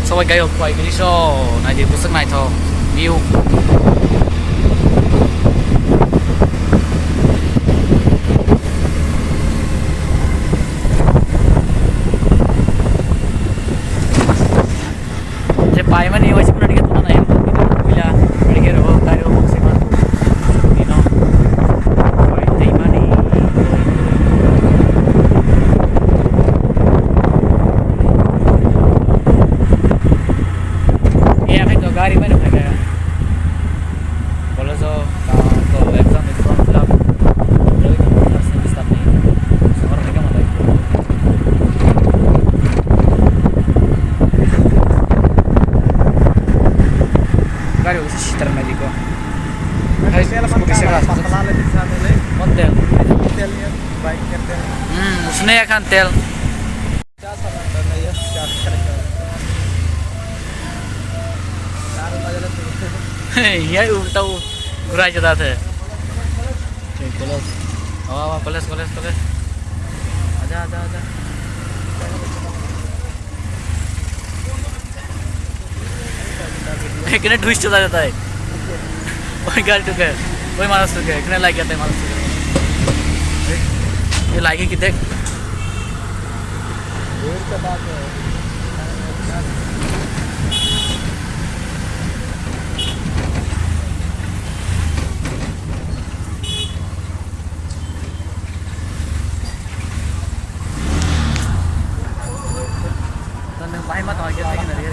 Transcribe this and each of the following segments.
सबाय गायक quay cái show này thì có sức này thôi view जे पाय में नहीं वैसे मिनट के तुम नहीं मिला मिल के रहो कार्य हो से बात you know पाय नहीं मानी ये हमें तो गाड़ी में रखा गया बोलो तो एग्जाम में फॉर्म फिल अप लोग का सेमेस्टर नहीं समर में क्या मतलब गाड़ी उसे सीटर में दिखो उसने ya kan tel यही उल्टा घुरा जाता था कॉलेज कॉलेज कॉलेज कॉलेज आजा आजा आजा कितने ट्विस्ट चला जाता है वही गाड़ी टुके वही मानस टुके कितने लाइक जाते हैं मानस टुके ये लाइक की देख भाई मत आ गया लेकिन अरे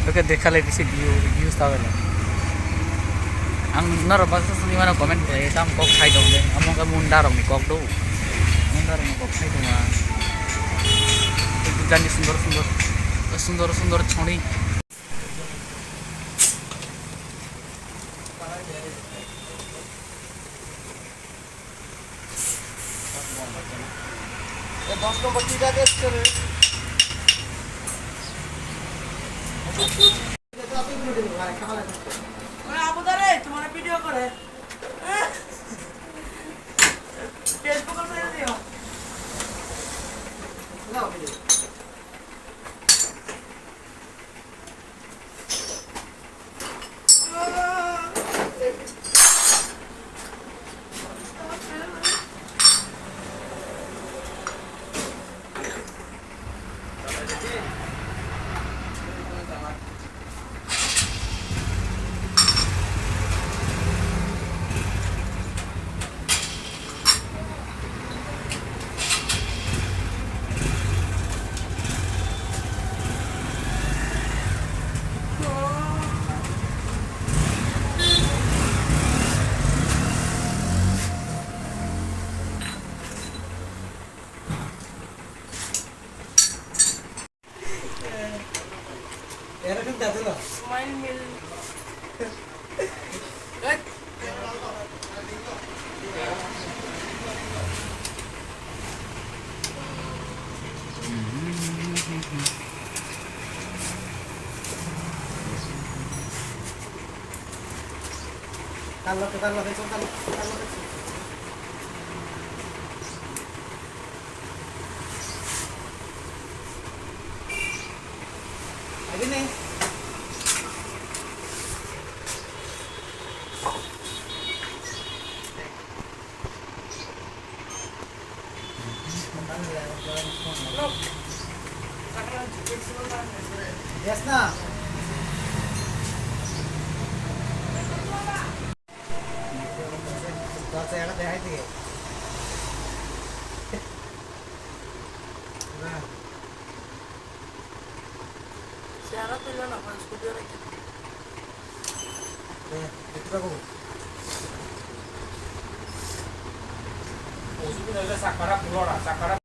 oke देखा ले किसी views था वाला ang नर बस सुनी मानो कमेंट करे तम कok खाई दो ले हम का मुंडा रंग कok दो मुंडा रंग कok खाई दो ना जानी सुंदर सुंदर सुंदर सुंदर छोड़ी ये 10 नंबर टीका टेस्ट करे आप उधर है तुम्हारा वीडियो करे फेसबुक पर भेज दियो लाओ video Smile mill. Kalau kita lebih suka lagi nih. Yes na. Kalau saya ada itu ya. Nah. Syarat itu lah apa skuter itu. Itu aku. Oh, sudah ada sakara keluar, sakara